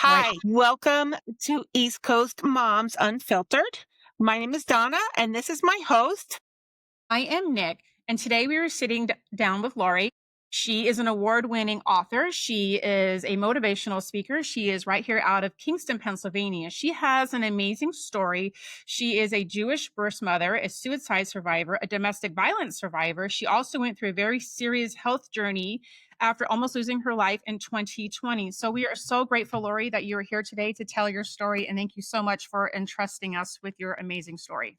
Right. Hi, welcome to East Coast Moms Unfiltered. My name is Donna, and this is my host. I am Nick, and today we were sitting down with Lori. She is an award winning author. She is a motivational speaker. She is right here out of Kingston, Pennsylvania. She has an amazing story. She is a Jewish birth mother, a suicide survivor, a domestic violence survivor. She also went through a very serious health journey after almost losing her life in 2020. So we are so grateful, Lori, that you are here today to tell your story. And thank you so much for entrusting us with your amazing story.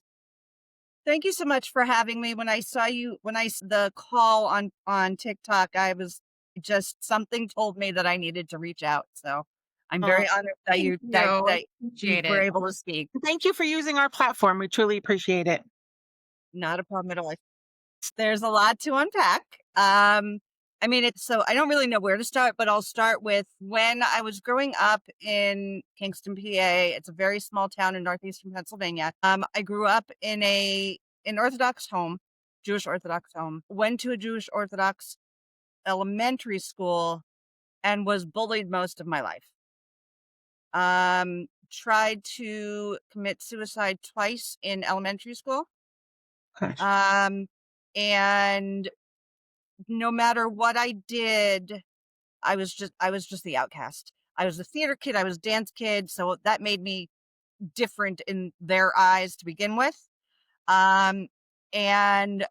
Thank you so much for having me. When I saw you, the call on TikTok, I was just something told me that I needed to reach out. So I'm Oh, very honored that thank you you. that I that you appreciate were it. able to speak. Thank you for using our platform. We truly appreciate it. Not a problem at all. There's a lot to unpack. I mean, it's so I don't really know where to start, but I'll start with when I was growing up in Kingston, PA. It's a very small town in northeastern Pennsylvania. I grew up in an Orthodox home, Jewish Orthodox home. Went to a Jewish Orthodox elementary school and was bullied most of my life. Tried to commit suicide twice in elementary school. Gosh. Um, and no matter what I did, I was just the outcast. I was a theater kid, I was a dance kid, so that made me different in their eyes to begin with. Um, and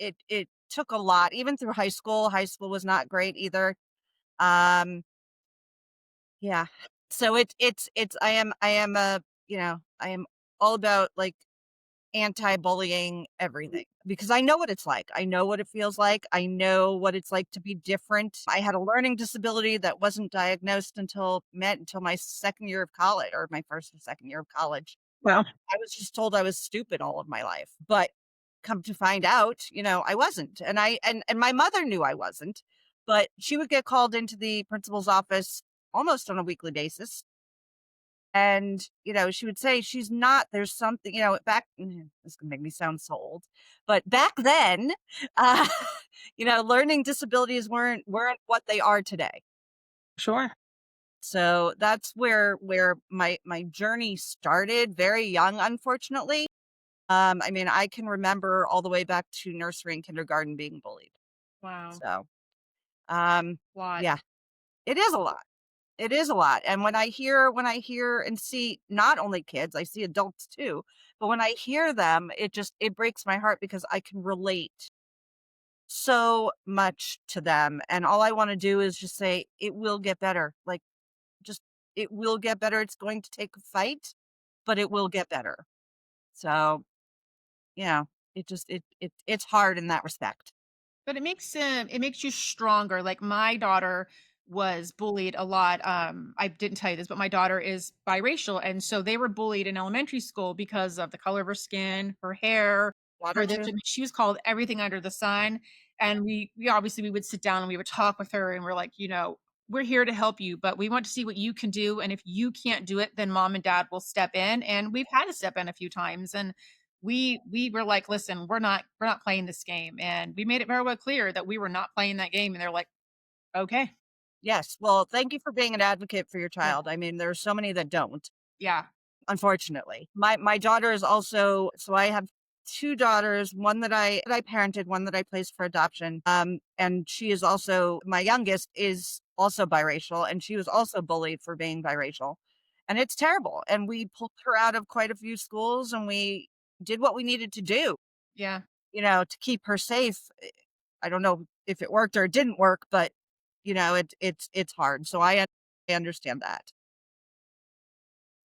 it took a lot, even through high school. High school was not great either. Um, yeah. So it's I am I am all about like anti-bullying everything because I know what it's like. I know what it feels like. I know what it's like to be different. I had a learning disability that wasn't diagnosed until my second year of college or my first or second year of college. Well, I was just told I was stupid all of my life. But come to find out, I wasn't. And my mother knew I wasn't, but she would get called into the principal's office almost on a weekly basis. And, she would say she's not, there's something, this is gonna make me sound so old, but back then, uh, learning disabilities weren't what they are today. sure. So that's where my journey started very young, unfortunately. I mean, I can remember all the way back to nursery and kindergarten being bullied. Wow. So, um, Lot. yeah, it is a lot. It is a lot, and when I hear and see not only kids, I see adults too, but when I hear them, it breaks my heart because I can relate so much to them, and all I wanna do is just say, "It will get better." Like, just it will get better, it's going to take a fight, but it will get better. So, it's hard in that respect. But it makes you stronger. Like my daughter was bullied a lot. I didn't tell you this, but my daughter is biracial. And so they were bullied in elementary school because of the color of her skin, her hair, Water her this. too? And she was called everything under the sun. And we obviously we would sit down and we would talk with her and we're like, we're here to help you, but we want to see what you can do. And if you can't do it, then mom and dad will step in. And we've had to step in a few times. And we were like, "Listen, we're not playing this game," and we made it very well clear that we were not playing that game, and they're like, "Okay." Yes, well, thank you for being an advocate for your Yeah. child. I mean, there are so many that don't. Yeah. Unfortunately. My daughter is also so I have 2 daughters, one that I parented, one that I placed for adoption. And she is also my youngest is also biracial, and she was also bullied for being biracial. And it's terrible, and we pulled her out of quite a few schools, and we did what we needed to do, Yeah. to keep her safe. I don't know if it worked or it didn't work, but, it's hard. So I understand that.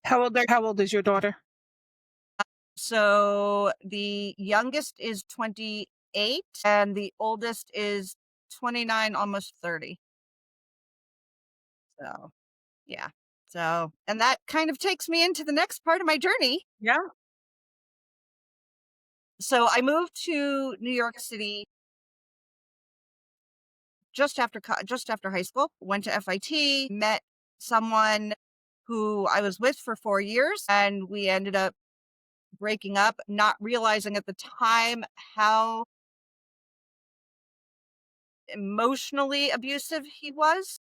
How old is your daughter? So the youngest is 28 and the oldest is 29, almost 30. So, yeah. So, and that kind of takes me into the next part of my journey. Yeah. So I moved to New York City just after high school, went to FIT, met someone who I was with for 4 years, and we ended up breaking up, not realizing at the time how emotionally abusive he was.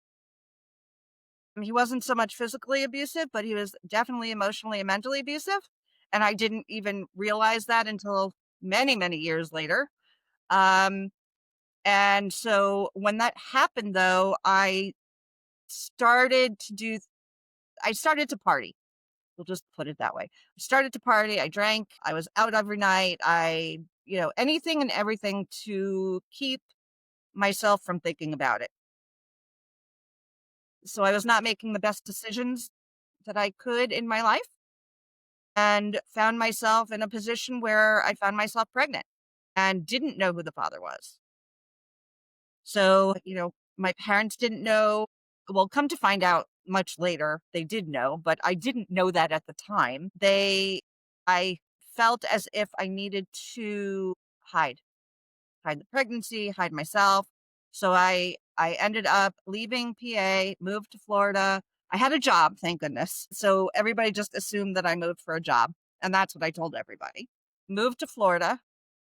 He wasn't so much physically abusive, but he was definitely emotionally and mentally abusive. And I didn't even realize that until many, many years later. Um, and so when that happened, though, started to do, I started to party. We'll just put it that way. I started to party. I drank. I was out every night. Anything and everything to keep myself from thinking about it. So I was not making the best decisions that I could in my life and found myself in a position where I found myself pregnant and didn't know who the father was. So, my parents didn't know. Well, come to find out much later, they did know, but I didn't know that at the time. I felt as if I needed to hide, hide the pregnancy, hide myself. So I ended up leaving PA, moved to Florida. I had a job, thank goodness. So everybody just assumed that I moved for a job. And that's what I told everybody. Moved to Florida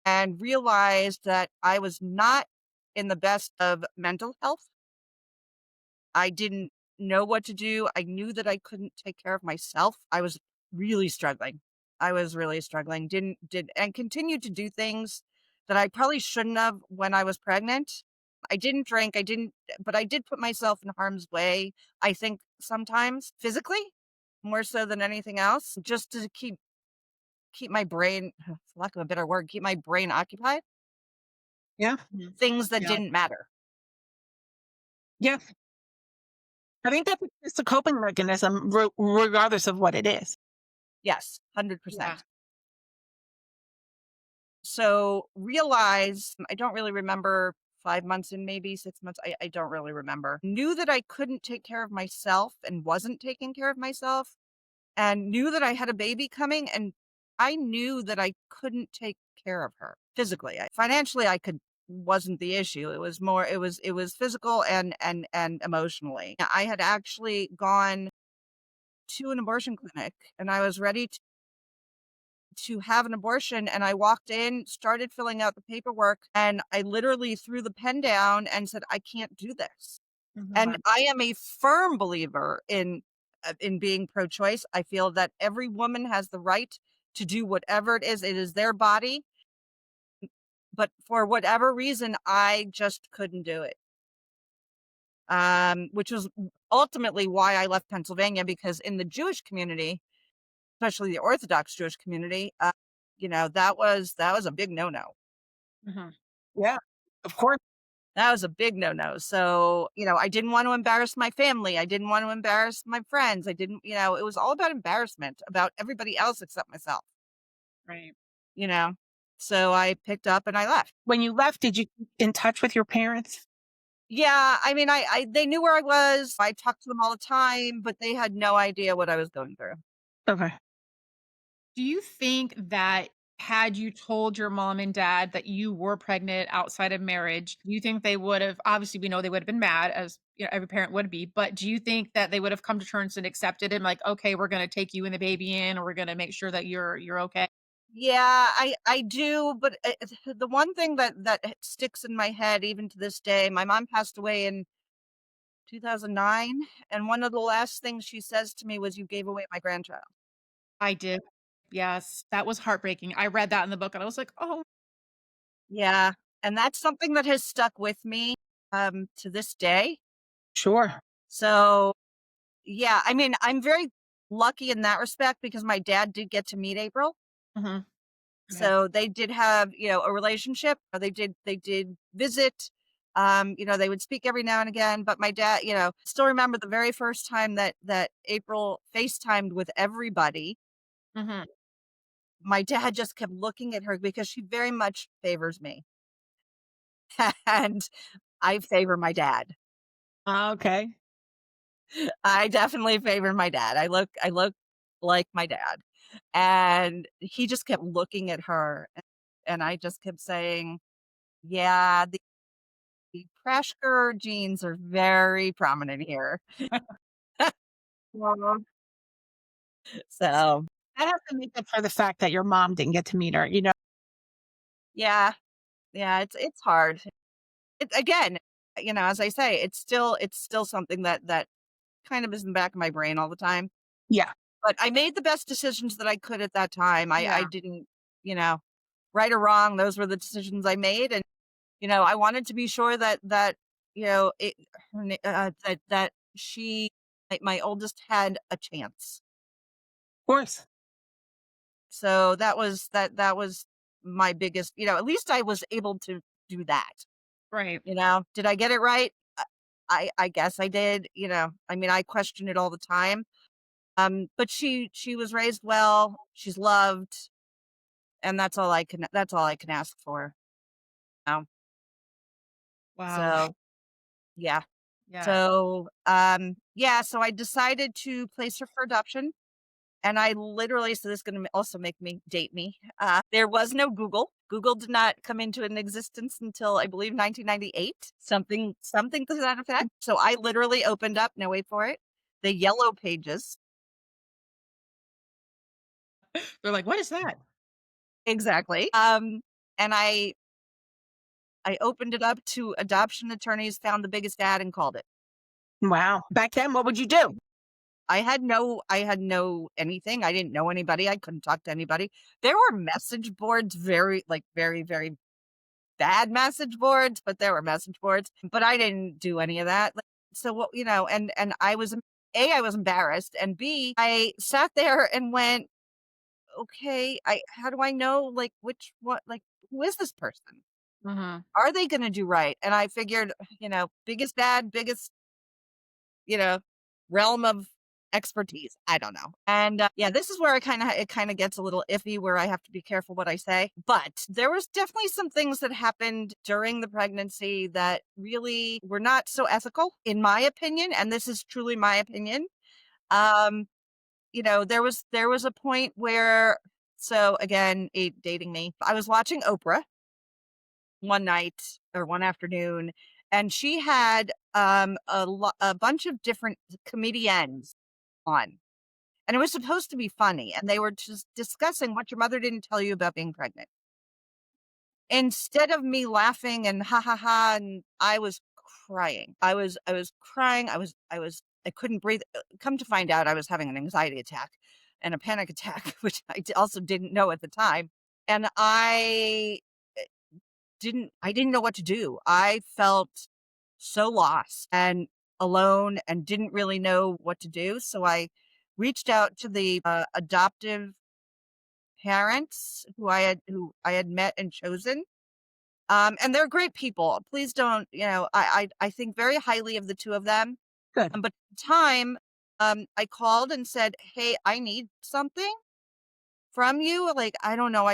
and realized that I was not in the best of mental health. I didn't know what to do. I knew that I couldn't take care of myself. I was really struggling. I was really struggling. And continued to do things that I probably shouldn't have when I was pregnant. I didn't drink. But I did put myself in harm's way. I think sometimes physically, more so than anything else, just to keep my brain, for lack of a better word, keep my brain occupied. Yeah. Things that Yeah. didn't matter. Yeah. I think that's just a coping mechanism, regardless of what it is. Yes, Yeah. 100%. So realize I don't really remember 5 months in, maybe 6 months. I don't really remember. Knew that I couldn't take care of myself and wasn't taking care of myself, and knew that I had a baby coming, and I knew that I couldn't take care of her physically. Financially, I could wasn't the issue. It was more it was physical and emotionally. I had actually gone to an abortion clinic and I was ready to have an abortion, and I walked in, started filling out the paperwork, and I literally threw the pen down and said, "I can't do this." And Mhm. I am a firm believer in being pro-choice. I feel that every woman has the right to do whatever it is. It is their body, but for whatever reason, I just couldn't do it. Which was ultimately why I left Pennsylvania, because in the Jewish community, especially the Orthodox Jewish community, that was a big no-no. Mhm. Yeah, of course. That was a big no-no. So, I didn't want to embarrass my family. I didn't want to embarrass my friends. I didn't, it was all about embarrassment about everybody else except myself, Right. you know? So I picked up and I left. When you left, did you keep in touch with your parents? Yeah. I mean, they knew where I was. I talked to them all the time, but they had no idea what I was going through. Okay. Do you think that had you told your mom and dad that you were pregnant outside of marriage, do you think they would have, obviously we know they would have been mad, as every parent would be, but do you think that they would have come to terms and accepted and like, okay, we're going to take you and the baby in, or we're going to make sure that you're okay? Yeah, I do, but the one thing that sticks in my head even to this day, my mom passed away in 2009, and one of the last things she says to me was, "You gave away my grandchild." I did. Yes, that was heartbreaking. I read that in the book and I was like, "Oh." Yeah, and that's something that has stuck with me, to this day. Sure. So, yeah, I mean, I'm very lucky in that respect because my dad did get to meet April. Mhm. Okay. So they did have, a relationship. They did visit. They would speak every now and again, but my dad, still remember the very first time that April FaceTimed with everybody. Mhm. My dad just kept looking at her because she very much favors me. And I favor my dad. Okay. I definitely favor my dad. I look like my dad. And he just kept looking at her, and I just kept saying, "Yeah, the Prashker genes are very prominent here." Well, So, that has to make up for the fact that your mom didn't get to meet her, you know? yeah, yeah, it's hard. It again, as I say, it's still something that kind of is in the back of my brain all the time. Yeah. But I made the best decisions that I could at that time. I Yeah. didn't, you know, right or wrong, those were the decisions I made. And, I wanted to be sure that, that she, like my oldest, had a chance. Of course. So that was my biggest, at least I was able to do that. Right. Did I get it right? I guess I did. I mean, I question it all the time. But she was raised well. She's loved, and that's all I can ask for. Now. Wow. So yeah. Yeah. So I decided to place her for adoption. And I literally, so this is going to also make me date me. There was no Google. Google did not come into an existence until I believe 1998, something to that effect. So I literally opened up, now wait for it, the yellow pages. They're like, what is that? Exactly. And I opened it up to adoption attorneys, found the biggest ad and called it. Wow. Back then, what would you do? I had no anything. I didn't know anybody. I couldn't talk to anybody. There were message boards, very, very, very bad message boards, but there were message boards. But I didn't do any of that. So what, and I was I was embarrassed, and B, I sat there and went, okay, how do I know who is this person? Hmm. Are they going to do right? And I figured, biggest bad, biggest, you know, realm of expertise. I don't know. And yeah, this is where it kind of gets a little iffy, where I have to be careful what I say. But there was definitely some things that happened during the pregnancy that really were not so ethical, in my opinion. And this is truly my opinion. Um, there was a point where, so again, dating me, I was watching Oprah one night or one afternoon, and she had a bunch of different comedians on, and it was supposed to be funny, and they were just discussing what your mother didn't tell you about being pregnant. Instead of me laughing and ha ha ha, and I was crying. I was crying. I couldn't breathe. Come to find out, I was having an anxiety attack and a panic attack, which also didn't know at the time. And I didn't know what to do. I felt so lost and alone and didn't really know what to do. So I reached out to the adoptive parents who I had met and chosen. And they're great people. Please don't, I think very highly of the two of them. Good. But at the time, I called and said, "Hey, I need something from you. Like, I don't know.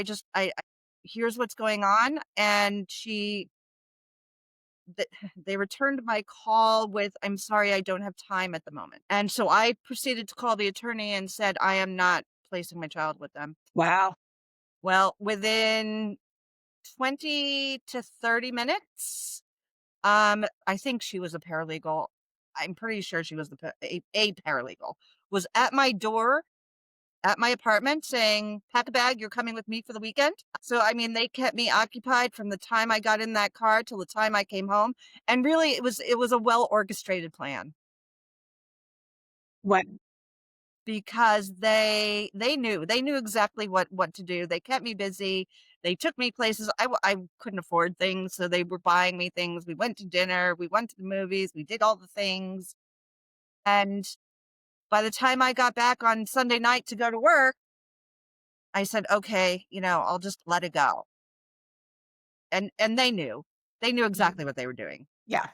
Here's what's going on." And th- they returned my call with, "I'm sorry, I don't have time at the moment." And so I proceeded to call the attorney and said, "I am not placing my child with them." Wow. Well, within 20 to 30 minutes, I think she was a paralegal. I'm pretty sure she was a paralegal, was at my door at my apartment saying, "Pack a bag, you're coming with me for the weekend." So, I mean, they kept me occupied from the time I got in that car till the time I came home. And really, it was a well orchestrated plan, What? because they knew exactly what to do. They kept me busy. They took me places. I couldn't afford things, so they were buying me things. We went to dinner, we went to the movies, we did all the things. And by the time I got back on Sunday night to go to work, I said, "Okay, I'll just let it go." And they knew Mhm. exactly what they were doing. Yeah.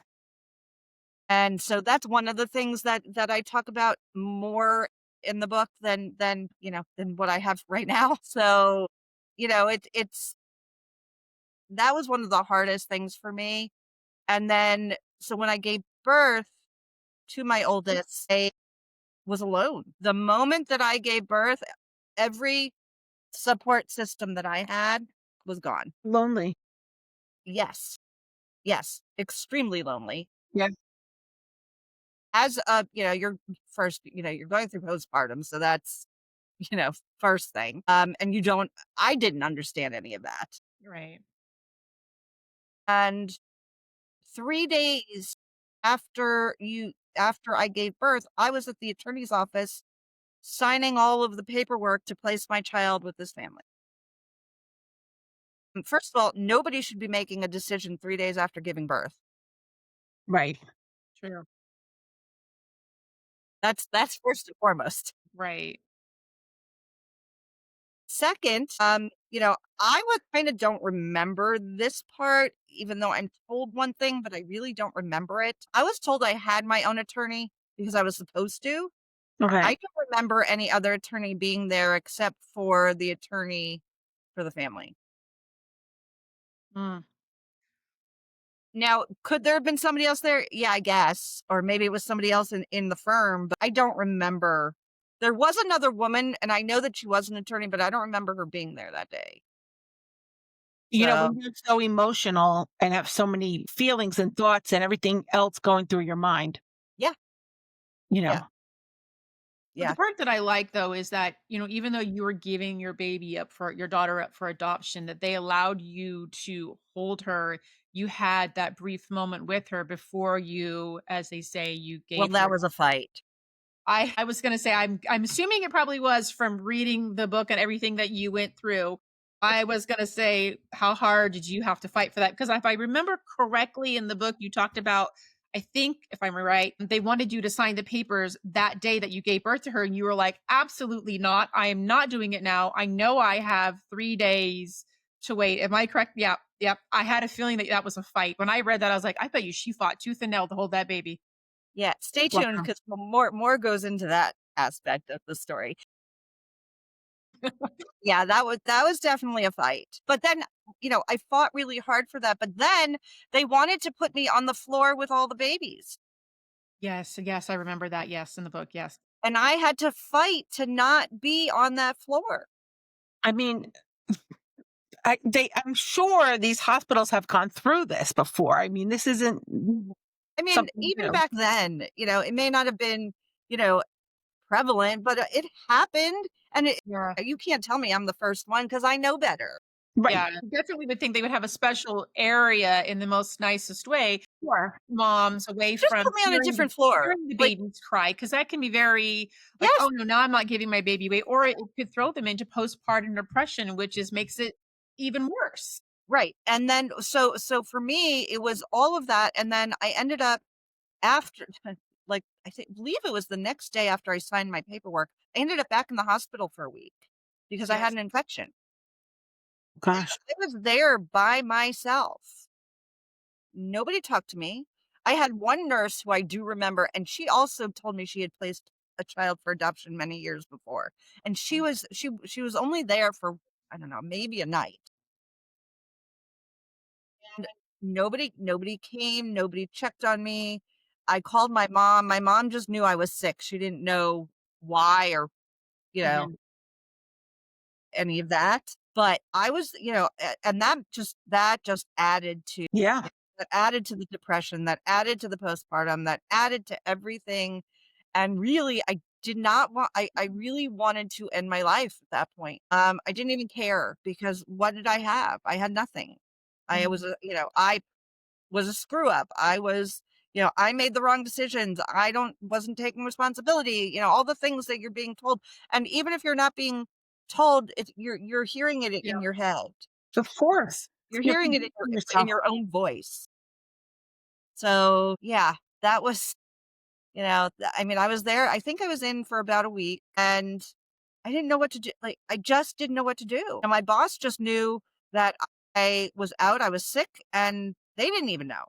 And so that's one of the things that I talk about more in the book than what I have right now. So, it's that was one of the hardest things for me. And then, so when I gave birth to my oldest, I was alone. The moment that I gave birth, every support system that I had was gone. Lonely. Yes. Yes. Extremely lonely. Yeah. As you're first, you're going through postpartum. So that's, first thing. And I didn't understand any of that. Right. And 3 days after after I gave birth, I was at the attorney's office signing all of the paperwork to place my child with this family. First of all, nobody should be making a decision 3 days after giving birth. Right. True. That's first and foremost. Right. Second, I would kinda don't remember this part, even though I'm told one thing, but I really don't remember it. I was told I had my own attorney because I was supposed to. I Okay. don't remember any other attorney being there except for the attorney for the family. Mm. Now, could there have been somebody else there? Yeah, I guess. Or maybe it was somebody else in the firm, but I don't remember. There was another woman, and I know that she was an attorney, but I don't remember her being there that day. So, When you're so emotional and have so many feelings and thoughts and everything else going through your mind, yeah, you yeah, know. But the yeah. part that I like though is that, even though you were giving your daughter up for adoption, that they allowed you to hold her. You had that brief moment with her before you, as they say, you Well, gave that her. was a fight. I was gonna say, I'm assuming it probably was from reading the book and everything that you went through. I was gonna say, how hard did you have to fight for that? Because if I remember correctly in the book, you talked about, I think, if I'm right, they wanted you to sign the papers that day that you gave birth to her, and you were like, "Absolutely not. I am not doing it now. I know I have 3 days to wait." Am I correct? Yeah, yep. I had a feeling that that was a fight. When I read that, I was like, "I bet you she fought tooth and nail to hold that baby." Yeah, stay tuned Wow. because more goes into that aspect of the story. Yeah, that was definitely a fight. But then, I fought really hard for that, but then they wanted to put me on the floor with all the babies, Yes, yes, I remember that, yes, in the book, yes. and I had to fight to not be on that floor. I mean, I'm sure these hospitals have gone through this before. I mean, this isn't I mean, something even new. back then, it may not have been, you know, prevalent, but it happened, and Yeah. you can't tell me I'm the first one because I know better. Right. Yeah, definitely would think they would have a special area in the most nicest way, Sure. moms away Just from put me on a different floor. hearing the Like, babies cry, because that can be very like, "Oh, yes, no, now I'm not giving my baby away," or it could throw them into postpartum depression, which makes it even worse. right. And then so for me, it was all of that, and then I ended up after like believe it was the next day after I signed my paperwork, I ended up back in the hospital for a week because I had Yes. an infection. Gosh. I was there by myself. Nobody talked to me. I had one nurse who I do remember, and she also told me she had placed a child for adoption many years before. And she was only there for, I don't know, maybe a night. And nobody came, nobody checked on me. I called my mom. My mom just knew I was sick. She didn't know why or, you know, Mhm. any of that. But I was, and that just Yeah. added to the depression, that added to the postpartum, that added to everything. And really, I did not want I really wanted to end my life at that point. I didn't even care because what did I have? I had nothing. Mhm. I was a screw up. I made the wrong decisions. I don't wasn't taking responsibility, all the things that you're being told. And even if you're not being told, you're hearing it Yeah. in your head. Of course. You're You're hearing it in convincing in yourself. your own voice. So, yeah, that was, I mean, I was there. I think I was in for about a week, and I didn't know what to do. Like, I just didn't know what to do. And my boss just knew that I was out, I was sick, and they didn't even know.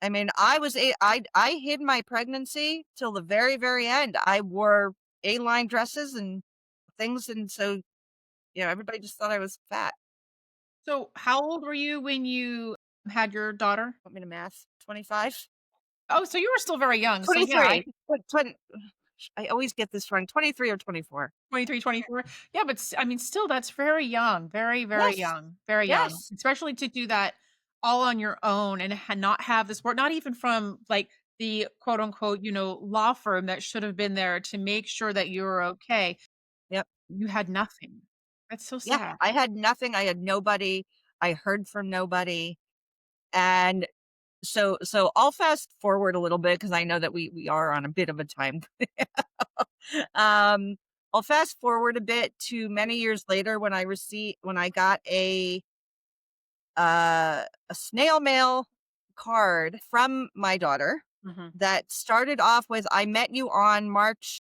I mean, I hid my pregnancy till the very, very end. I wore A-line dresses and things, and so, everybody just thought I was fat. So, how old were you when you had your daughter? Want me to math? 25? Oh, so you were still very young. So, yeah, I 23. What 20 I always get this wrong. 23 or 24. 23, 24. Yeah, but I mean, still, that's very young, very, very Yes. young, very young, Yes. especially to do that all on your own and not have the support, not even from like the quote unquote, law firm that should have been there to make sure that you were okay. Yep. You had nothing. That's so Yeah, sad. I had nothing, I had nobody, I heard from nobody, and so I'll fast forward a little bit because I know that we are on a bit of a time. um, I'll fast forward a bit to many years later when I got a snail mail card from my daughter Mhm, that started off with, "I met you on March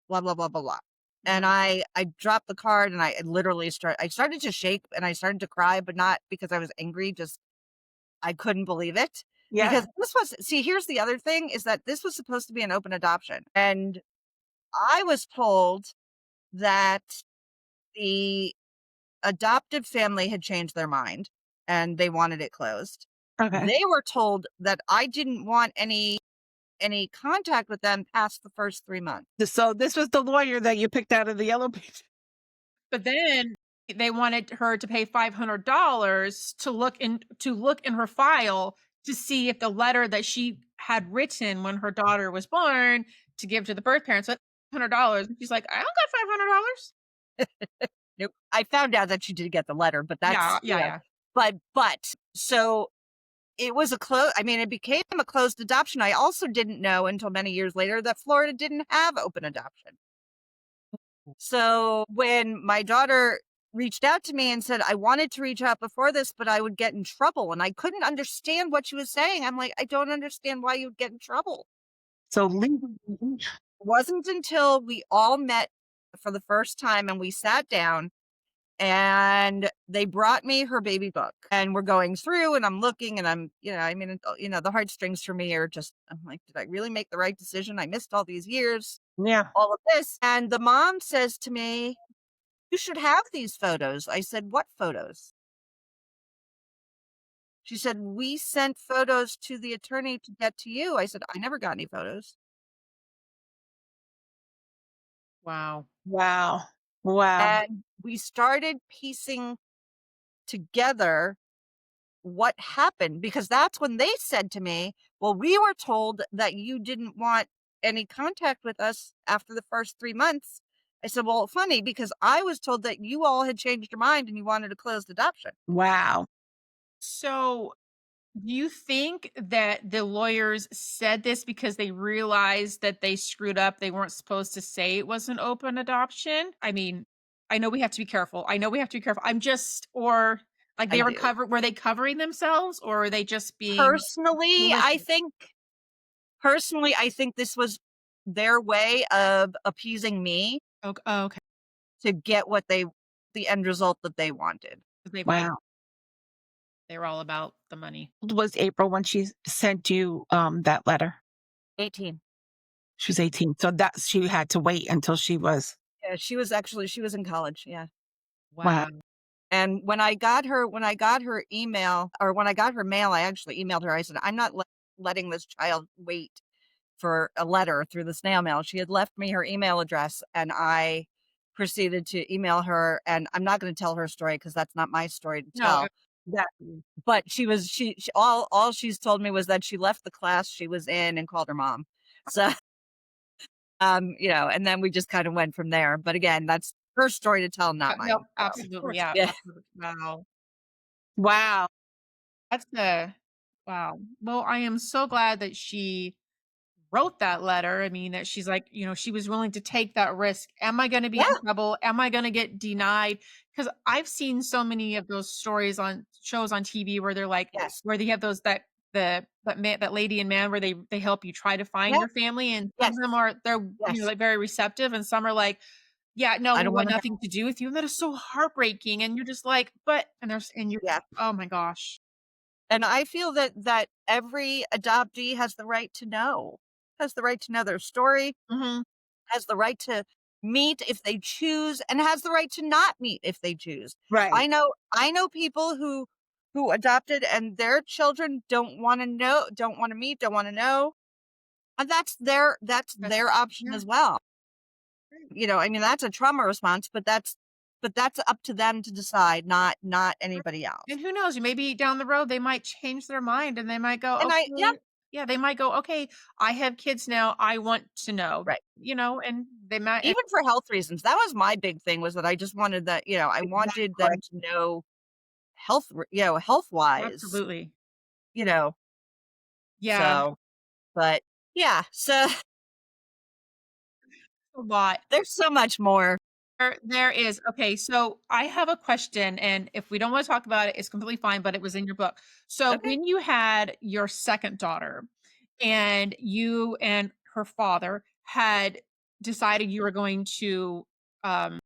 blah blah blah blah blah." And mhm. I dropped the card and I literally I started to shake and I started to cry, but not because I was angry, just I couldn't believe it. Yeah. Because here's the other thing is that this was supposed to be an open adoption. And I was told that the adoptive family had changed their mind and they wanted it closed. Okay. They were told that I didn't want any contact with them past the first 3 months. So this was the lawyer that you picked out of the yellow page. But then they wanted her to pay $500 to look in her file to see if the letter that she had written when her daughter was born to give to the birth parents, so $500. And she's like, "I don't got $500." Nope. I found out that she did get the letter, but Yeah, that's, yeah, yeah. but so it was it became a closed adoption. I also didn't know until many years later that Florida didn't have open adoption. So when my daughter reached out to me and said, "I wanted to reach out before this, but I would get in trouble." And I couldn't understand what she was saying. I'm like, "I don't understand why you'd get in trouble." So legally, It wasn't until we all met for the first time and we sat down and they brought me her baby book and we're going through and I'm looking and the heartstrings for me are just, I'm like, did I really make the right decision? I missed all these years, yeah. all of this. And the mom says to me, "You should have these photos." I said, "What photos?" She said, "We sent photos to the attorney to get to you." I said, "I never got any photos." Wow. Wow. Wow. And we started piecing together what happened, because that's when they said to me, "Well, we were told that you didn't want any contact with us after the first 3 months." I said, "Well, funny, because I was told that you all had changed your mind and you wanted a closed adoption." Wow. So, do you think that the lawyers said this because they realized that they screwed up? They weren't supposed to say it was an open adoption? I mean, I know we have to be careful. I know we have to be careful. I'm just, or like I they do. were they covering themselves or are they just being Personally, I malicious? think personally, I think this was their way of appeasing me Okay. Oh, okay. to get the end result that they wanted. 'Cause Wow. they were all about the money. It was April when she sent you that letter. 18. She was 18. So that she had to wait until she was Yeah, she was in college, yeah. wow. Wow. And when I got her email, or when I got her mail, I actually emailed her. I said, "I'm not letting this child wait for a letter through the snail mail." She had left me her email address and I proceeded to email her, and I'm not going to tell her story because that's not my story to No, tell. That but she all she's told me was that she left the class she was in and called her mom. So and then we just kind of went from there. But again, that's her story to tell, not no, mine. So absolutely. Yeah, yeah. absolutely. Wow. Wow. That's the wow. Well, I am so glad that she wrote that letter. I mean, that she's like, she was willing to take that risk. Am I going to be in Yeah. trouble? Am I going to get denied? Because I've seen so many of those stories on shows on TV where they're like, Yes. where they have those that lady and man where they help you try to find Yeah. your family, and some Yes. of them are they're Yes. like very receptive, and some are like, yeah, no, I we don't want want to nothing to do with you, and that is so heartbreaking. And you're just like, but and you're Yeah. oh my gosh. And I feel that every adoptee has the right to know, has the right to know their story, Hmm. has the right to meet if they choose, and has the right to not meet if they choose. Right. I know people who adopted and their children don't want to know, don't want to meet, don't want to know. And that's That's their option yeah. as well. Right. That's a trauma response, but that's up to them to decide, not anybody else. And who knows? Maybe down the road they might change their mind and they might go, And okay, yeah, they might go, okay, I have kids now. I want to know, right. and they might, and Even for health reasons, that was my big thing, was that I just wanted that, I wanted Exactly. them to know health-wise, absolutely. you know. Yeah, So, but yeah, so a lot. there's so much more. There is. Okay, so I have a question, and if we don't want to talk about it, it's completely fine, but it was in your book. So Okay. when you had your second daughter and you and her father had decided you were going to um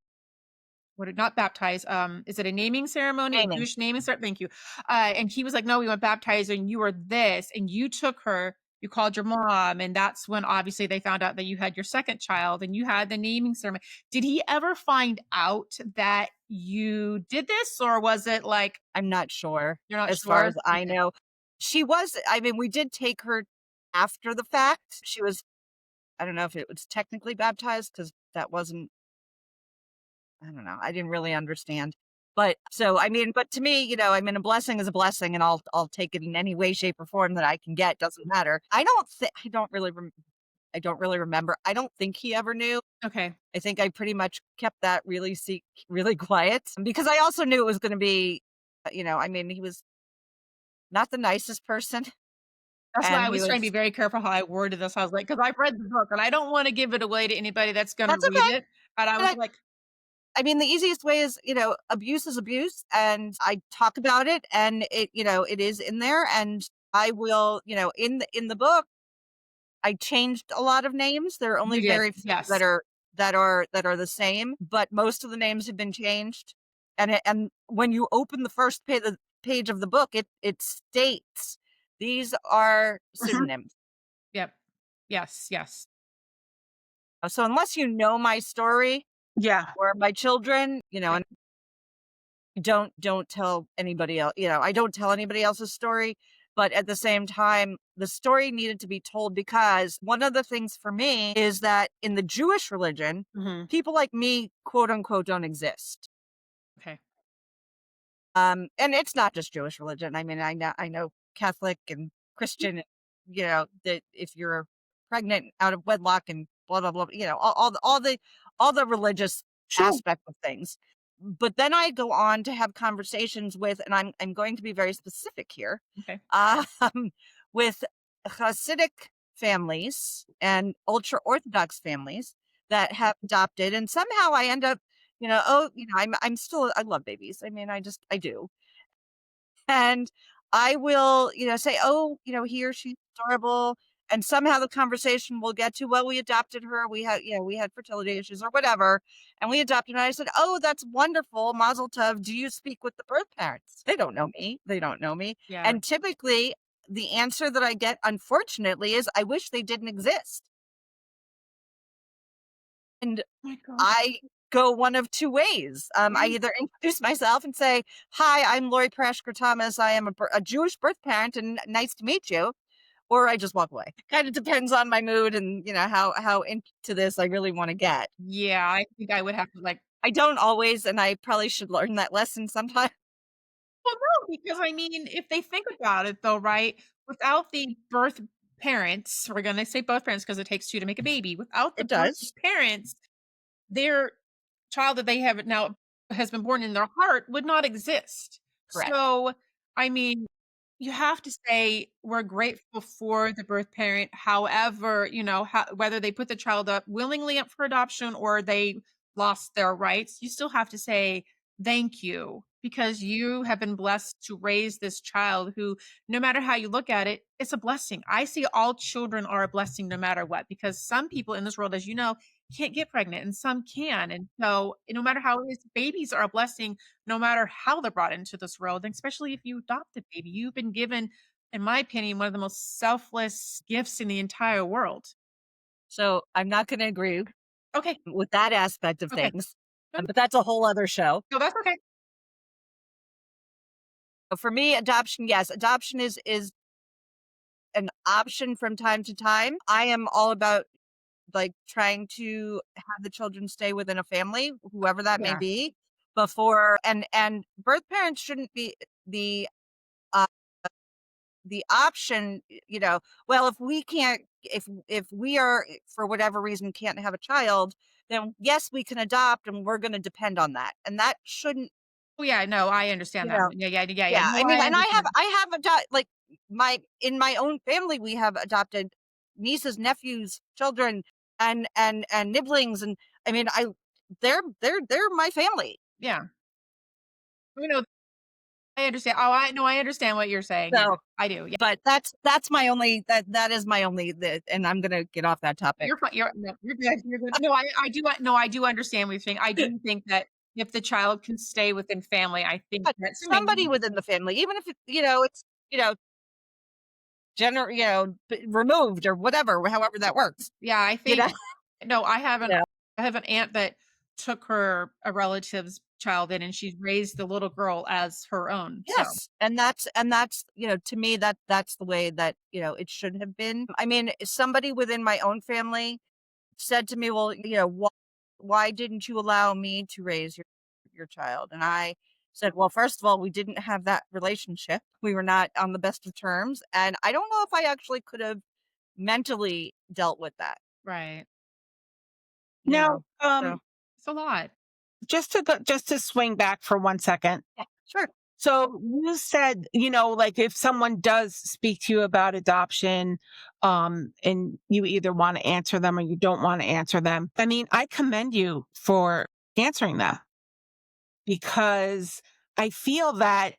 what it not baptize, is it a naming ceremony, a Naming. Jewish naming ceremony? Thank you. And he was like, "No, we want baptized," and you were this, and you took her, you called your mom, and that's when obviously they found out that you had your second child and you had the naming ceremony. Did he ever find out that you did this, or was it like I'm not sure you're not as far sure? as I Okay. know. I mean, we did take her after the fact. I don't know if it was technically baptized because that wasn't, I don't know. I didn't really understand. But so, I mean, but to me, I mean, a blessing is a blessing and I'll take it in any way, shape or form that I can get. Doesn't matter. I don't really remember. I don't think he ever knew. Okay. I think I pretty much kept that really quiet because I also knew it was going to be, I mean, he was not the nicest person That's why and I he was trying to be was, very careful how I worded this. I was like, because I've read the book and I don't want to give it away to anybody that's gonna that's read okay. it. And I But was like, I mean, the easiest way is, abuse is abuse and I talk about it and it is in there and I will, in the book, I changed a lot of names. There are only you did. very few Yes. that are the same, but most of the names have been changed. And when you open the page of the book, it states these are Mhm. pseudonyms. Yep. Yes. Yes. So unless you know my story Yeah. or my children, Okay. and don't tell anybody else, I don't tell anybody else's story, but at the same time, the story needed to be told because one of the things for me is that in the Jewish religion, Mhm. people like me, quote unquote, don't exist. Okay. And it's not just Jewish religion. I mean, I know Catholic and Christian, that if you're pregnant out of wedlock and blah blah blah, all the religious Sure. aspect of things. But then I go on to have conversations with, and I'm going to be very specific here, Okay. um, with Hasidic families and ultra Orthodox families that have adopted, and somehow I end up I love babies. I mean, I do. And I will, say, "Oh, he or she's adorable." And somehow the conversation will get to, "Well, we adopted her. We had fertility issues or whatever, and we adopted her." And I said, "Oh, that's wonderful. Mazel tov. Do you speak with the birth parents?" They don't know me. They don't know me. Yeah. And typically the answer that I get, unfortunately, is, "I wish they didn't exist." And Oh my god. I go one of two ways. I Mm. either introduce myself and say, "Hi, I'm Lori Prashker-Thomas. I am a Jewish birth parent, and nice to meet you," or I just walk away. Kind of depends on my mood and how into this I really want to get. Yeah, I think I would have to like I don't always, and I probably should learn that lesson sometime. well, no, because I mean, if they think about it though, right? Without the birth parents, we're gonna say both parents because it takes two to make a baby. Without the It birth does. parents, their child that they have now has been born in their heart would not exist. Correct. So, I mean, you have to say we're grateful for the birth parent. However, whether they put the child up willingly up for adoption or they lost their rights, you still have to say thank you because you have been blessed to raise this child who, no matter how you look at it, it's a blessing. I see all children are a blessing no matter what, because some people in this world, as you know, can't get pregnant and some can. And so, no matter how it is, babies are a blessing no matter how they're brought into this world, and especially if you adopt a baby. You've been given, in my opinion, one of the most selfless gifts in the entire world. So I'm not going to agree Okay, with that aspect of okay. things, No, but that's a whole other show. no, that's okay. But for me, adoption, yes, adoption is an option from time to time. I am all about like trying to have the children stay within a family, whoever that may Yeah. be, before and birth parents shouldn't be the uh, the option, well, if we can't if we are for whatever reason can't have a child, then yes, we can adopt and we're going to depend on that. And that shouldn't, Oh, yeah, no, I you understand that know, one. Yeah, yeah, yeah, yeah. yeah, No, I mean, I and understand. I have like in my own family, we have adopted nieces, nephews, children, and nibblings, and I mean, they're my family. Yeah. You know, I understand. Oh, I know. I understand what you're saying. Yeah, So, I do. Yeah. but that's my only that is my only and I'm gonna get off that topic. You're fine. You're no, you're good. You're good. No, I do. No, I do understand what you're saying. I do think that if the child can stay within family, I think But that's somebody within the family, even if it's you know removed or whatever, however that works. yeah. I You think know, no. yeah. I have an aunt that took a relative's child in, and she's raised the little girl as her own. So Yes, and that's to me that's the way that it should have been. I mean, somebody within my own family said to me, "Well, why didn't you allow me to raise your child?" And I said, "Well, first of all, we didn't have that relationship. We were not on the best of terms, and I don't know if I actually could have mentally dealt with that." right, You Now, know, so it's a lot. just to swing back for 1 second. yeah, sure. So you said, like if someone does speak to you about adoption, and you either want to answer them or you don't want to answer them. I mean, I commend you for answering them because I feel that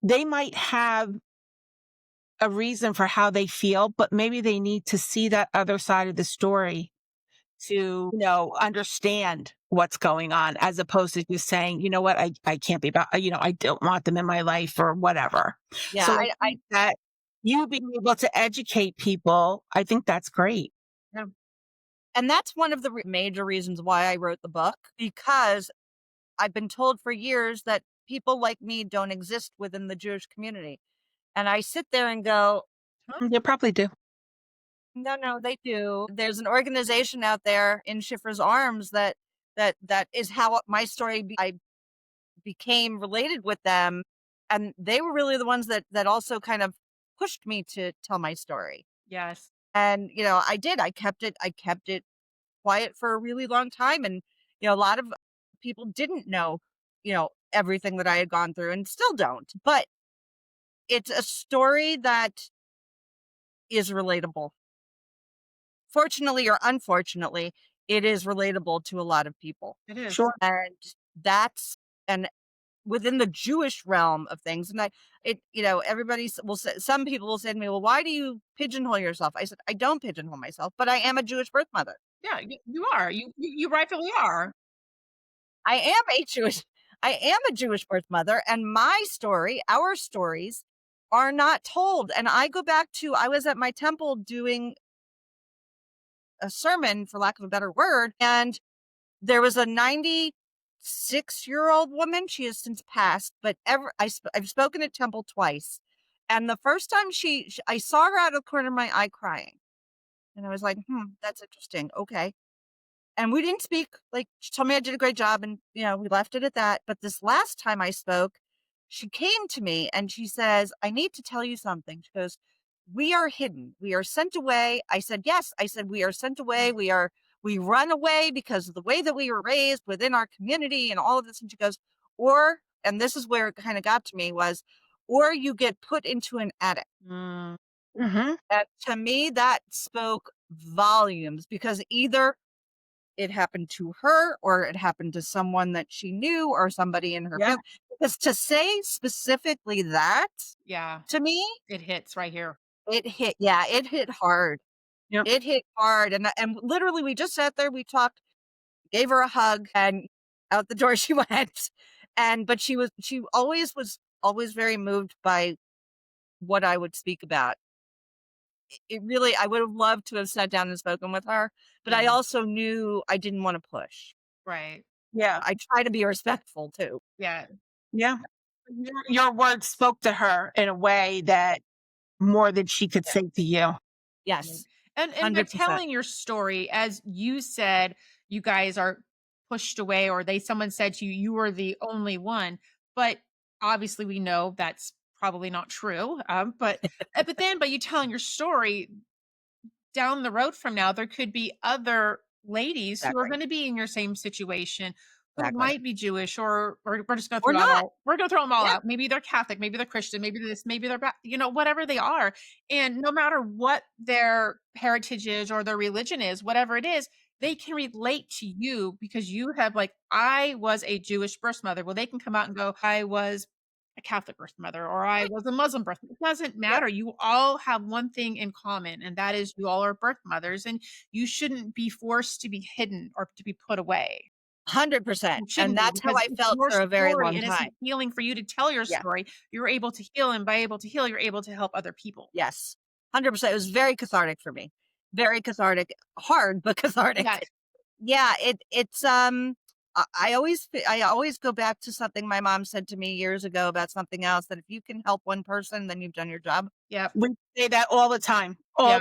they might have a reason for how they feel, but maybe they need to see that other side of the story to, understand what's going on as opposed to just saying, you know what, I can't be about, I don't want them in my life or whatever. Yeah, So I think that you being able to educate people, I think that's great. Yeah. and that's one of the major reasons why I wrote the book, because I've been told for years that people like me don't exist within the Jewish community. And I sit there and go, You probably do. no, no, they do. There's an organization out there in Schiffer's Arms that is how my story I became related with them, and they were really the ones that also kind of pushed me to tell my story. Yes. And I kept it quiet for a really long time, and a lot of people didn't know everything that I had gone through and still don't. But it's a story that is relatable. Fortunately or unfortunately, it is relatable to a lot of people. It is. Sure. And that's and within the Jewish realm of things. And everybody will say, some people will say to me, "Well, why do you pigeonhole yourself?" I said, "I don't pigeonhole myself, but I am a Jewish birth mother. Yeah, you are. You rightfully are. I am a Jewish I am a Jewish birth mother, and my story, our stories are not told." And I was at my temple doing a sermon, for lack of a better word, and there was a 96-year-old woman. She has since passed, but I've spoken at temple twice. And the first time I saw her out of the corner of my eye crying. And I was like, that's interesting. Okay. And we didn't speak. Like, she told me I did a great job, and we left it at that. But this last time I spoke, she came to me and she says, "I need to tell you something." She goes, "We are hidden. We are sent away." I said, "Yes." I said, "We are sent away. We run away because of the way that we were raised within our community and all of this." And she goes, and this is where it kind of got to me, was, "Or you get put into an attic." Mm, Hmm. And to me, that spoke volumes, because either it happened to her or it happened to someone that she knew or somebody in her Yeah. family. Because to say specifically that, yeah, to me, it hits right here. it hit hard. Yep. It hit hard. And literally we just sat there, we talked, gave her a hug, and out the door she went. But she always very moved by what I would speak about. I would have loved to have sat down and spoken with her, but I Yeah. also knew I didn't want to push. Right. Yeah. I try to be respectful too. Yeah. Yeah. Your words spoke to her in a way that more than she could Yeah. say to you. Right. Yes, And by 100%. telling your story, as you said, you guys are pushed away, or someone said to you, you were the only one. But obviously, we know that's probably not true. But you telling your story, down the road from now, there could be other ladies who are Exactly. going to be in your same situation who Exactly. might be Jewish, or we're just gonna Or throw out not. all we're gonna throw them all Yeah. out. Maybe they're Catholic, maybe they're Christian, maybe this, maybe they're whatever they are. And no matter what their heritage is or their religion is, whatever it is, they can relate to you because you have like, I was a Jewish birth mother. Well, they can come out and go, I was a Catholic birth mother, or I Right. was a Muslim birth mother. It doesn't Yep. matter. You all have one thing in common, and that is you all are birth mothers, and you shouldn't be forced to be hidden or to be put away. 100%. You And shouldn't be that's how because I it's felt your for a very story long and it's time. healing for you to tell your Yeah. story. You're able to heal, and by able to heal, you're able to help other people. Yes. 100%. It was very cathartic for me. Very cathartic. Hard, but Yes. cathartic. Yeah, it's I always go back to something my mom said to me years ago about something else, that if you can help one person, then you've done your job. Yep. We say that all Yeah. the time, Yeah.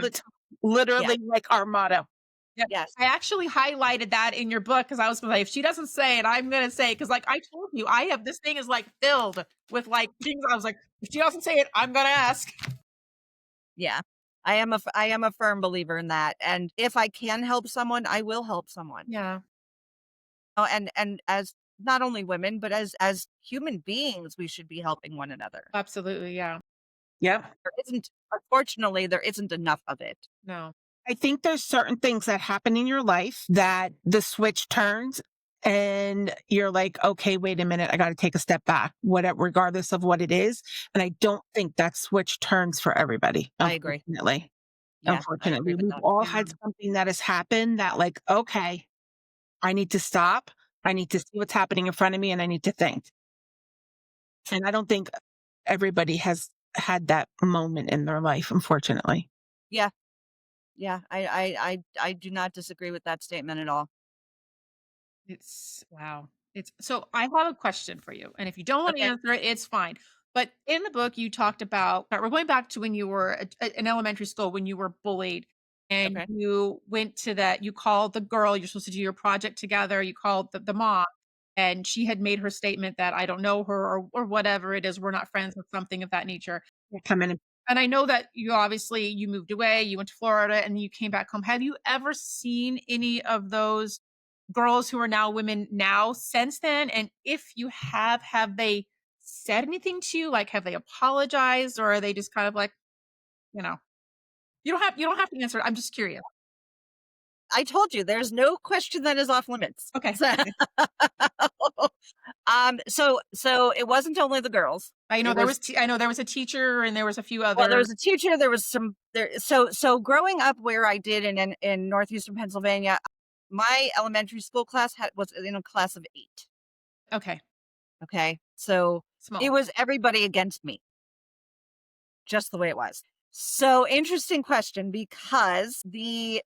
literally like our motto. Yeah. Yes. I actually highlighted that in your book because I was like, if she doesn't say it, I'm gonna say it. Because like I told you, I have this thing is like filled with like things. I was like, if she doesn't say it, I'm gonna ask. Yeah. I am a firm believer in that. And if I can help someone, I will help someone. Yeah, Oh, and as not only women, but as human beings, we should be helping one another. absolutely. Yeah. Yep. Unfortunately, there isn't enough of it. No. I think there's certain things that happen in your life that the switch turns and you're like, okay, wait a minute, I got to take a step back, whatever, regardless of what it is. And I don't think that switch turns for everybody, I agree. unfortunately. Yeah, I agree Unfortunately, with we've that. all Yeah. had something that has happened that, like, okay, I need to stop. I need to see what's happening in front of me and I need to think. And I don't think everybody has had that moment in their life, unfortunately. Yeah, yeah. I do not disagree with that statement at all. It's wow. It's so I have a question for you. And if you don't want to Okay. answer it, it's fine. But in the book, you talked about we're going back to when you were in elementary school when you were bullied and Okay. you went to that, you called the girl, you're supposed to do your project together, you called the mom, and she had made her statement that I don't know her or whatever it is, we're not friends with something of that nature. Come in and And I know that you obviously you moved away, you went to Florida and you came back home. Have you ever seen any of those girls who are now women now since then? And if you have they said anything to you? Like have they apologized or are they just kind of like, you know, you don't have to answer it. I'm just curious. I told you there's no question that is off limits. Okay. So, so it wasn't only the girls. I know It was I know there was a teacher and there was a few Well, there other was a teacher, there was some there so growing up where I did in northeastern Pennsylvania, my elementary school class was in a class of 8. okay, Okay. So it small. was everybody against me, just the way it was. So interesting question, because the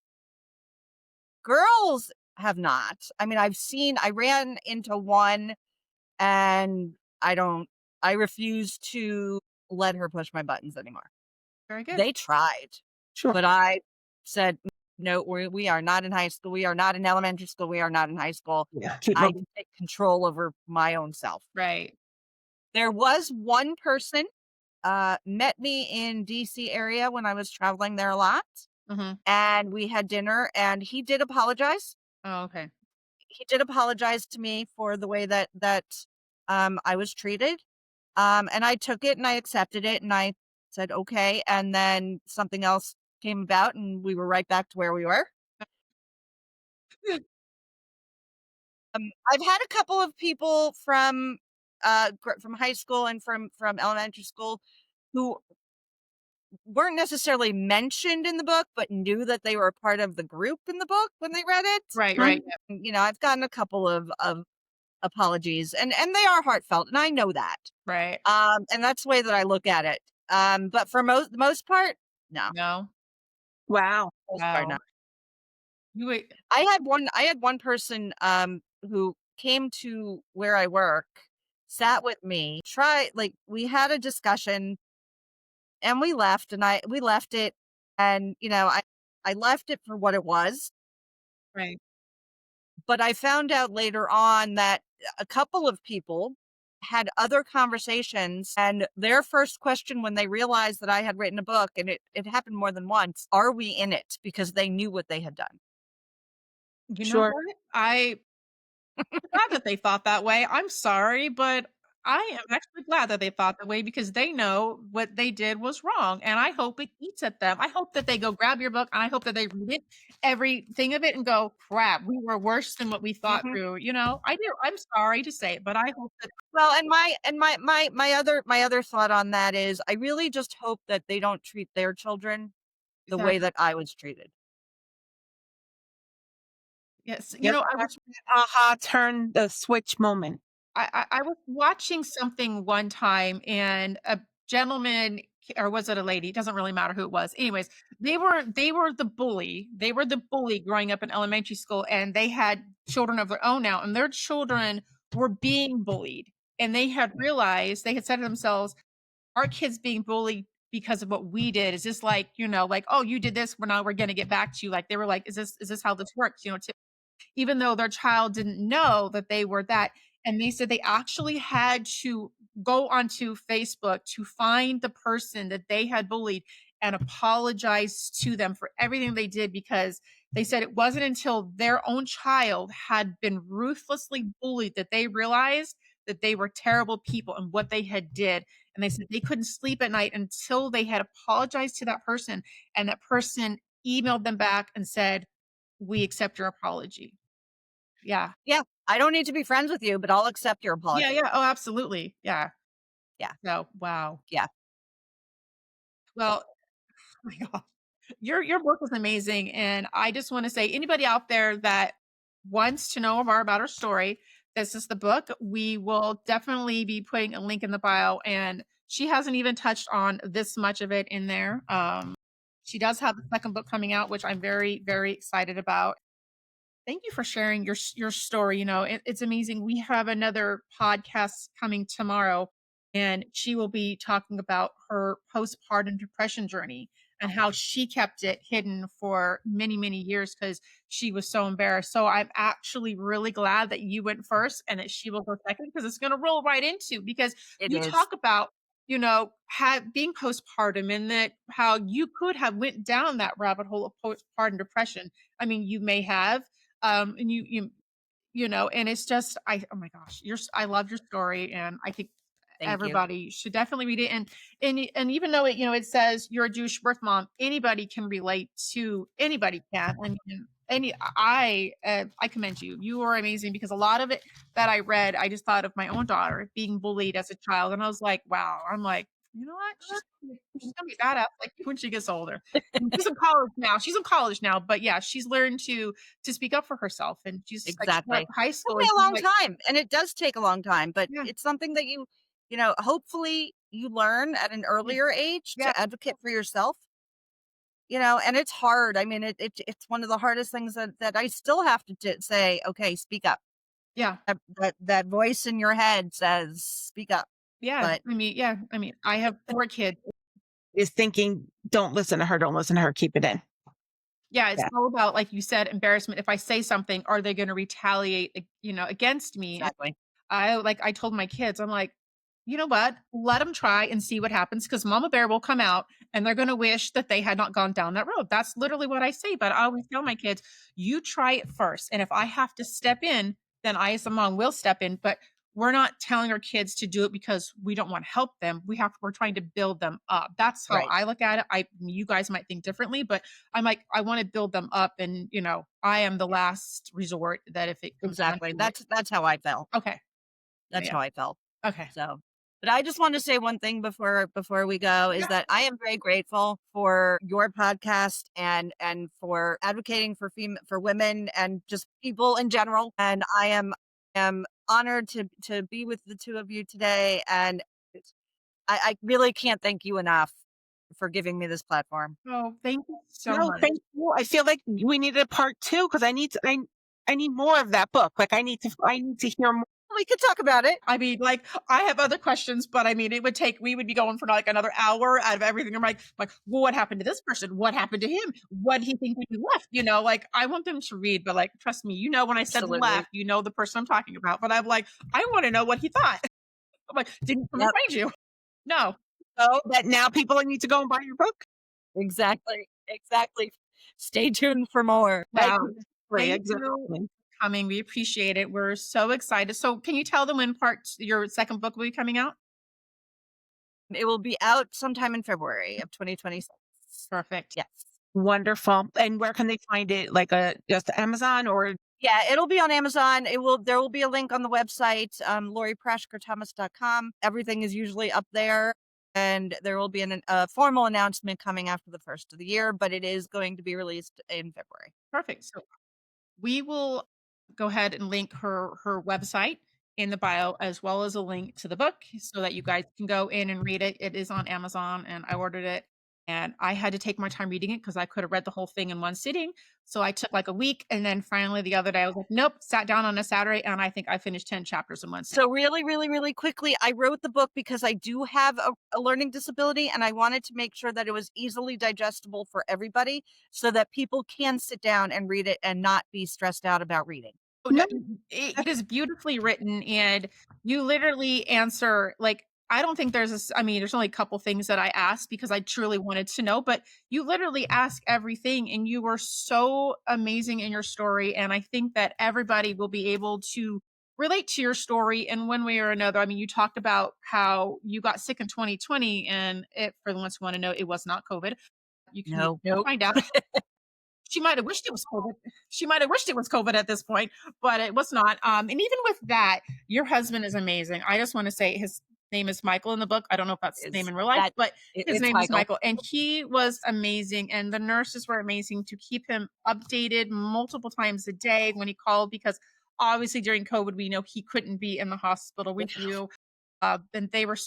girls have not. I mean, I ran into one, and I refuse to let her push my buttons anymore. Very good. They tried, sure. but I said, no, we are not in high school. We are not in elementary school. We are not in high school. Yeah. Keep I moving. take control over my own self. Right. There was one person met me in DC area when I was traveling there a lot, Hmm. and we had dinner, and he did apologize. Oh, okay. He did apologize to me for the way that I was treated. And I took it and I accepted it and I said, okay. And then something else came about and we were right back to where we were. I've had a couple of people from high school and from elementary school who weren't necessarily mentioned in the book, but knew that they were a part of the group in the book when they read it. Right, right. I've gotten a couple of apologies, and they are heartfelt, and I know that. Right. And that's the way that I look at it. But for the most part, no. No. Wow. Most part, no. Wow. You wait. I had one person who came to where I work, sat with me, we had a discussion, and we left, and we left it, and I left it for what it was. Right. But I found out later on that a couple of people had other conversations, and their first question when they realized that I had written a book, and it happened more than once, are we in it? Because they knew what they had done. You know Sure. what? Glad that they thought that way. I'm sorry, but I am actually glad that they thought that way because they know what they did was wrong, and I hope it eats at them. I hope that they go grab your book, and I hope that they read it, everything of it, and go, "Crap, we were worse than what we thought Mhm. through," you know? I do. I'm sorry to say it, but I hope that Well, and my other thought on that is I really just hope that they don't treat their children the way exactly. that I was treated. Yes, you Yep. know, That's that aha turn the switch moment. I was watching something one time and a gentleman or was it a lady? It doesn't really matter who it was. Anyways, they were the bully. They were the bully growing up in elementary school and they had children of their own now and their children were being bullied. And they had realized they had said to themselves, our kids being bullied because of what we did. Is this like, like, oh, you did this, well now we're gonna get back to you. Like they were like, is this how this works? Even though their child didn't know that they were that. And they said they actually had to go onto Facebook to find the person that they had bullied and apologize to them for everything they did because they said it wasn't until their own child had been ruthlessly bullied that they realized that they were terrible people and what they had did. And they said they couldn't sleep at night until they had apologized to that person and that person emailed them back and said, we accept your apology. Yeah. Yeah, I don't need to be friends with you, but I'll accept your Yeah, apology. yeah. Oh, absolutely. Yeah. Yeah, So, wow. yeah. Well, oh my god. Your book was amazing, and I just wanna say, anybody out there that wants to know more about her story, this is the book. We will definitely be putting a link in the bio, and she hasn't even touched on this much of it in there. She does have the second book coming out, which I'm very, very excited about. Thank you for sharing your story. It's amazing. We have another podcast coming tomorrow, and she will be talking about her postpartum depression journey and how she kept it hidden for many, many years because she was so embarrassed. So I'm actually really glad that you went first and that she will go second because it's going to roll right into because It you is. talk about being postpartum and that how you could have went down that rabbit hole of postpartum depression. I mean, you may have, and and it's just oh my gosh, I love your story, and I think Thank you. everybody should definitely read it. And even though it says you're a Jewish birth mom, anybody can relate to anybody can. And any I commend you. You are amazing because a lot of it that I read, I just thought of my own daughter being bullied as a child, and I was like, wow. I'm like, you know what? She's gonna be badass like when she gets older. And she's in college now. She's in college now, but yeah, she's learned to speak up for herself. And she's like she's Exactly. at high Took school me and a she's long like, time, and it does take a long time, but yeah, it's something that hopefully you learn at an yeah, earlier age yeah, to advocate for yourself, and it's hard. I mean, it's one of the hardest things that I still have to say, okay, speak up. yeah. That voice in your head says, speak up. Yeah, But I mean, I have 4 kids. Is thinking, don't listen to her, don't listen to her, keep it in. Yeah, it's Yeah, all about, like you said, embarrassment. If I say something, are they gonna retaliate, against me? exactly. I told my kids, I'm like, "You know what? Let them try and see what happens, because Mama Bear will come out, and they're gonna wish that they had not gone down that road." That's literally what I say, but I always tell my kids, "You try it first, and if I have to step in, then I as a mom will step in, but we're not telling our kids to do it because we don't wanna help them. We're trying to build them up." That's how Right. I look at it. You guys might think differently, but I'm like, I wanna build them up, and, I am the last resort that if it comes down Exactly. to it. That's how I felt. Okay. That's Yeah. how I felt. Okay. So, but I just want to say one thing before we go is Yeah. that I am very grateful for your podcast and for advocating for for women and just people in general. And I am honored to be with the two of you today. And I really can't thank you enough for giving me this platform. Oh, thank you so no, much. thank you. I feel like we needed a part two because I need more of that book. Like I need to hear more. We could talk about it. I mean, like, I have other questions, but I mean, we would be going for like another hour out of everything. I'm like, well, what happened to this person? What happened to him? What did he think when he left? Like, I want them to read, but like, trust me, when I said Absolutely. left, the person I'm talking about. But I'm like, I want to know what he thought. I'm like, didn't someone Yep. find you? No. So that now people need to go and buy your book. Exactly. Exactly. Stay tuned for more. Wow. Exactly, Thank you exactly. coming. We appreciate it. We're so excited. So, can you tell them when your second book will be coming out? It will be out sometime in February of 2026. Perfect. Yes. Wonderful. And where can they find it? Like just Amazon or Yeah, it'll be on Amazon. There will be a link on the website, LoriPrashker-Thomas.com. Everything is usually up there. And there will be a formal announcement coming after the first of the year, but it is going to be released in February. Perfect. So, we will go ahead and link her website in the bio, as well as a link to the book so that you guys can go in and read it. It is on Amazon, and I ordered it, and I had to take my time reading it because I could have read the whole thing in one sitting. So I took like a week, and then finally the other day I was like, nope, sat down on a Saturday, and I think I finished 10 chapters in one sitting. So really, really, really quickly, I wrote the book because I do have a learning disability, and I wanted to make sure that it was easily digestible for everybody so that people can sit down and read it and not be stressed out about reading. Oh, no, it is beautifully written, and you literally answer, like, I don't think I mean, there's only a couple things that I asked because I truly wanted to know, but you literally ask everything, and you were so amazing in your story, and I think that everybody will be able to relate to your story in one way or another. I mean, you talked about how you got sick in 2020, and for the ones who wanna know, it was not COVID. No, You'll nope. find out. She might have wished it was COVID. She might have wished it was COVID at this point, but it was not. And even with that, your husband is amazing. I just want to say his name is Michael in the book. I don't know if that's his name It's in real life, that but his it's name is Michael. Michael. And he was amazing. And the nurses were amazing to keep him updated multiple times a day when he called, because obviously during COVID, we know he couldn't be in the hospital with you. And they were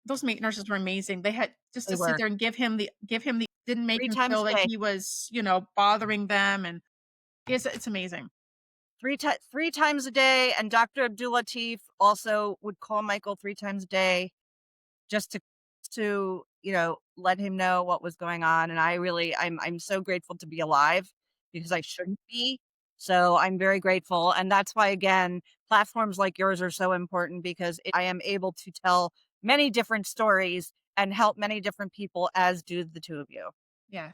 those nurses were amazing. They had just They to sit were there and give him the didn't make three him times feel a like day. he was, bothering them, and it's amazing. Three times a day, and Dr. Abdul Latif also would call Michael 3 times a day just to let him know what was going on, and I'm so grateful to be alive because I shouldn't be. So I'm very grateful, and that's why, again, platforms like yours are so important because I am able to tell many different stories and help many different people, as do the two of you. Yes.